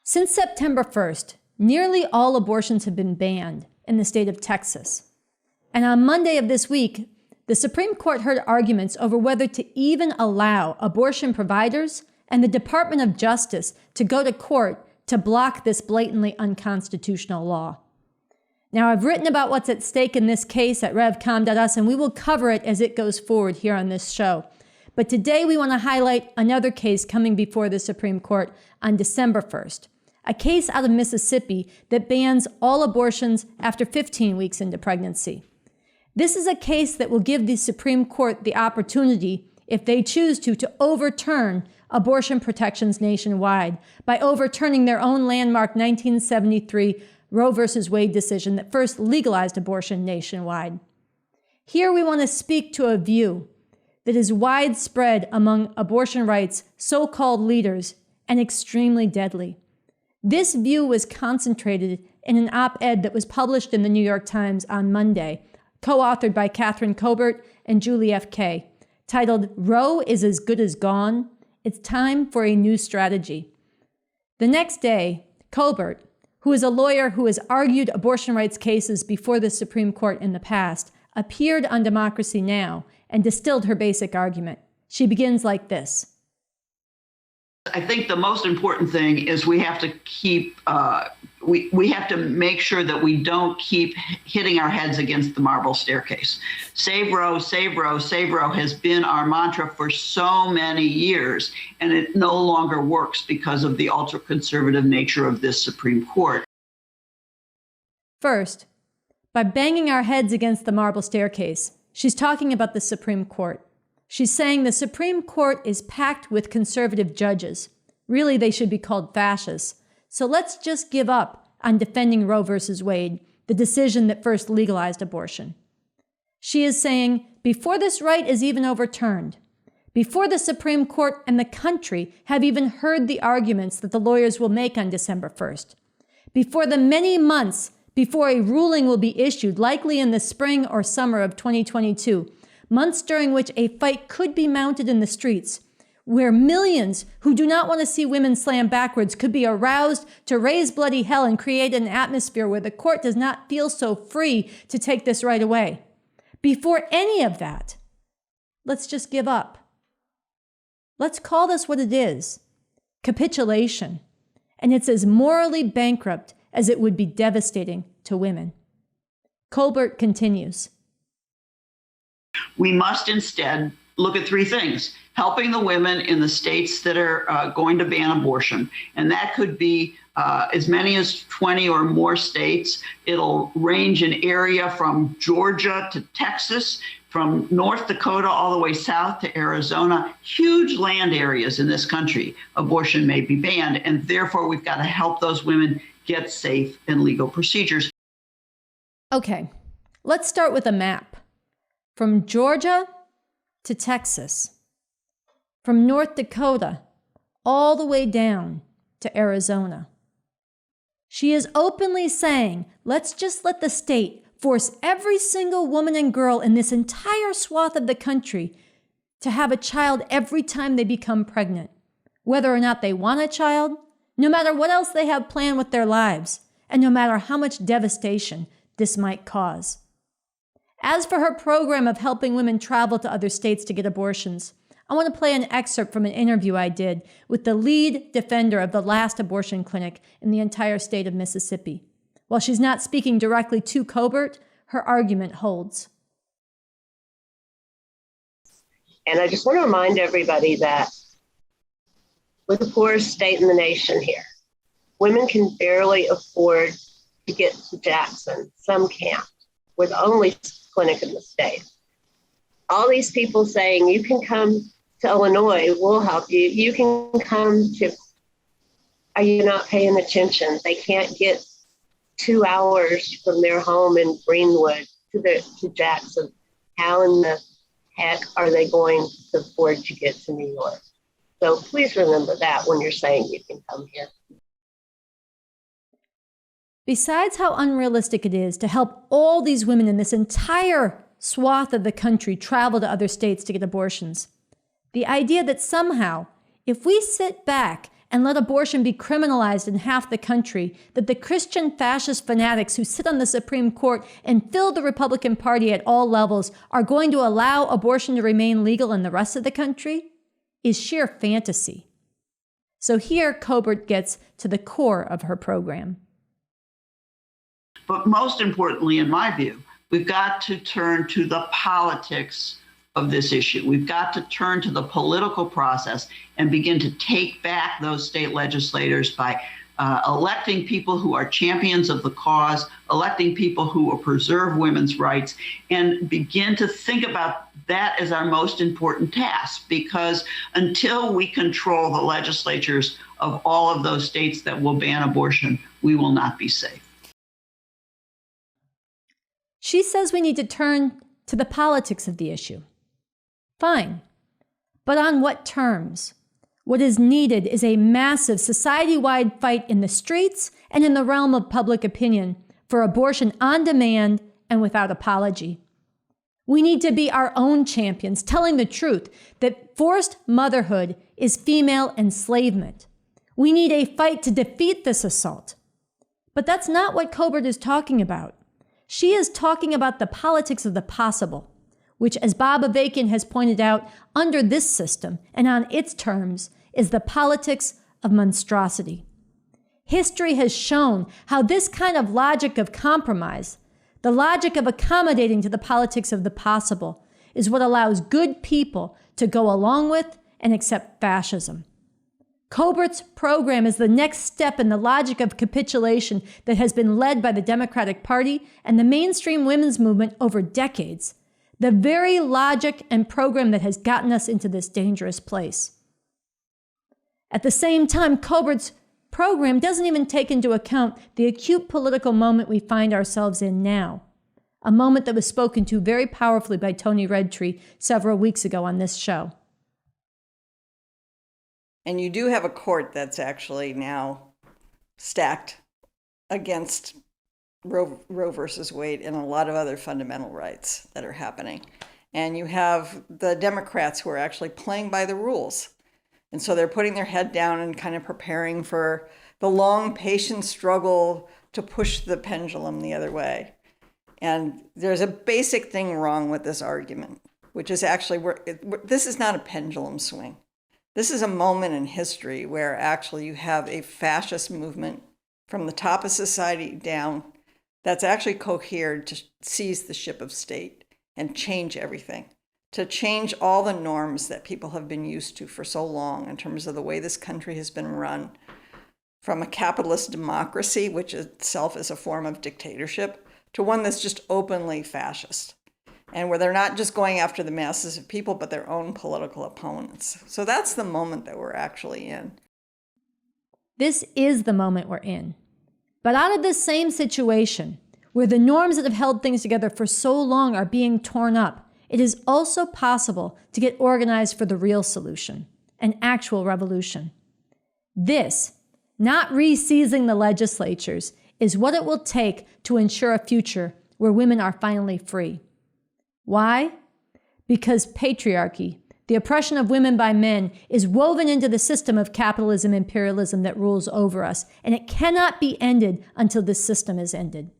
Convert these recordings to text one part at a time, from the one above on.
Since September 1st, nearly all abortions have been banned in the state of Texas. And on Monday of this week, the Supreme Court heard arguments over whether to even allow abortion providers and the Department of Justice to go to court to block this blatantly unconstitutional law. Now, I've written about what's at stake in this case at revcom.us, and we will cover it as it goes forward here on this show. But today we want to highlight another case coming before the Supreme Court on December 1st. A case out of Mississippi that bans all abortions after 15 weeks into pregnancy. This is a case that will give the Supreme Court the opportunity, if they choose to overturn abortion protections nationwide by overturning their own landmark 1973 Roe v. Wade decision that first legalized abortion nationwide. Here we want to speak to a view that is widespread among abortion rights so-called leaders and extremely deadly. This view was concentrated in an op-ed that was published in the New York Times on Monday, co-authored by Kathryn Kolbert and Julie F. Kay, titled, "Roe is as good as gone. It's time for a new strategy." The next day, Kolbert, who is a lawyer who has argued abortion rights cases before the Supreme Court in the past, appeared on Democracy Now! And distilled her basic argument. She begins like this. I think the most important thing is we have to keep, we have to make sure that we don't keep hitting our heads against the marble staircase. Save Roe, save Roe, save Roe has been our mantra for so many years, and it no longer works because of the ultra-conservative nature of this Supreme Court. First, by banging our heads against the marble staircase, she's talking about the Supreme Court. She's saying the Supreme Court is packed with conservative judges. Really, they should be called fascists. So let's just give up on defending Roe v. Wade, the decision that first legalized abortion. She is saying, before this right is even overturned, before the Supreme Court and the country have even heard the arguments that the lawyers will make on December 1st, before the many months before a ruling will be issued, likely in the spring or summer of 2022, months during which a fight could be mounted in the streets, where millions who do not want to see women slam backwards could be aroused to raise bloody hell and create an atmosphere where the court does not feel so free to take this right away. Before any of that, let's just give up. Let's call this what it is, capitulation. And it's as morally bankrupt as it would be devastating to women. Kolbert continues. We must instead look at three things: helping the women in the states that are going to ban abortion. And that could be as many as 20 or more states. It'll range in area from Georgia to Texas, from North Dakota all the way south to Arizona. Huge land areas in this country, abortion may be banned. And therefore, we've got to help those women get safe and legal procedures. Okay, let's start with a map. From Georgia to Texas, from North Dakota all the way down to Arizona. She is openly saying, let's just let the state force every single woman and girl in this entire swath of the country to have a child every time they become pregnant, whether or not they want a child, no matter what else they have planned with their lives, and no matter how much devastation this might cause. As for her program of helping women travel to other states to get abortions, I want to play an excerpt from an interview I did with the lead defender of the last abortion clinic in the entire state of Mississippi. While she's not speaking directly to Kolbert, her argument holds. And I just want to remind everybody that we're the poorest state in the nation here. Women can barely afford to get to Jackson. Some can't. We're the only clinic in the state. All these people saying, you can come to Illinois, we'll help you. You can come to, are you not paying attention? They can't get 2 hours from their home in Greenwood to Jackson. How in the heck are they going to afford to get to New York? So please remember that when you're saying you can come here. Besides how unrealistic it is to help all these women in this entire swath of the country travel to other states to get abortions, the idea that somehow, if we sit back and let abortion be criminalized in half the country, that the Christian fascist fanatics who sit on the Supreme Court and fill the Republican Party at all levels are going to allow abortion to remain legal in the rest of the country is sheer fantasy. So here, Kolbert gets to the core of her program. But most importantly, in my view, we've got to turn to the politics of this issue. We've got to turn to the political process and begin to take back those state legislators by electing people who are champions of the cause, electing people who will preserve women's rights, and begin to think about that as our most important task. Because until we control the legislatures of all of those states that will ban abortion, we will not be safe. She says we need to turn to the politics of the issue. Fine. But on what terms? What is needed is a massive society-wide fight in the streets and in the realm of public opinion for abortion on demand and without apology. We need to be our own champions, telling the truth that forced motherhood is female enslavement. We need a fight to defeat this assault. But that's not what Kolbert is talking about. She is talking about the politics of the possible, which, as Bob Avakian has pointed out, under this system and on its terms, is the politics of monstrosity. History has shown how this kind of logic of compromise, the logic of accommodating to the politics of the possible, is what allows good people to go along with and accept fascism. Kolbert's program is the next step in the logic of capitulation that has been led by the Democratic Party and the mainstream women's movement over decades. The very logic and program that has gotten us into this dangerous place. At the same time, Kolbert's program doesn't even take into account the acute political moment we find ourselves in now, a moment that was spoken to very powerfully by Tony Redtree several weeks ago on this show. And you do have a court that's actually now stacked against Roe versus Wade and a lot of other fundamental rights that are happening. And you have the Democrats who are actually playing by the rules. And so they're putting their head down and kind of preparing for the long, patient struggle to push the pendulum the other way. And there's a basic thing wrong with this argument, which is actually this is not a pendulum swing. This is a moment in history where actually you have a fascist movement from the top of society down that's actually cohered to seize the ship of state and change everything, to change all the norms that people have been used to for so long in terms of the way this country has been run, from a capitalist democracy, which itself is a form of dictatorship, to one that's just openly fascist, and where they're not just going after the masses of people, but their own political opponents. So that's the moment that we're actually in. This is the moment we're in. But out of this same situation, where the norms that have held things together for so long are being torn up, it is also possible to get organized for the real solution, an actual revolution. This, not re-seizing the legislatures, is what it will take to ensure a future where women are finally free. Why? Because patriarchy, the oppression of women by men, is woven into the system of capitalism imperialism that rules over us, and it cannot be ended until this system is ended.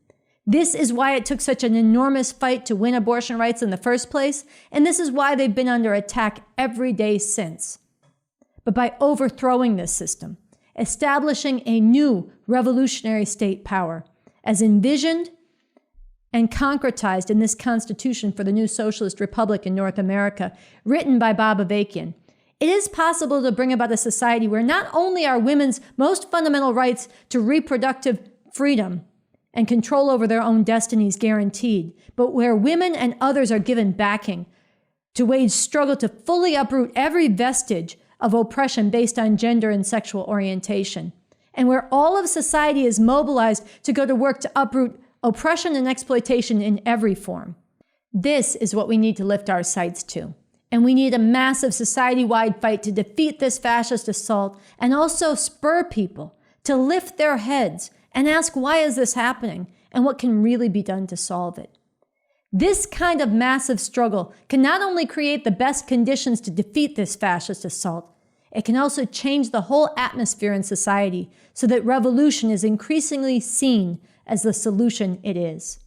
This is why it took such an enormous fight to win abortion rights in the first place, and this is why they've been under attack every day since. But by overthrowing this system, establishing a new revolutionary state power, as envisioned and concretized in this Constitution for the new Socialist Republic in North America, written by Bob Avakian, it is possible to bring about a society where not only are women's most fundamental rights to reproductive freedom and control over their own destinies guaranteed, but where women and others are given backing to wage struggle to fully uproot every vestige of oppression based on gender and sexual orientation, and where all of society is mobilized to go to work to uproot oppression and exploitation in every form. This is what we need to lift our sights to. And we need a massive society-wide fight to defeat this fascist assault and also spur people to lift their heads and ask, why is this happening and what can really be done to solve it? This kind of massive struggle can not only create the best conditions to defeat this fascist assault, it can also change the whole atmosphere in society so that revolution is increasingly seen as the solution it is.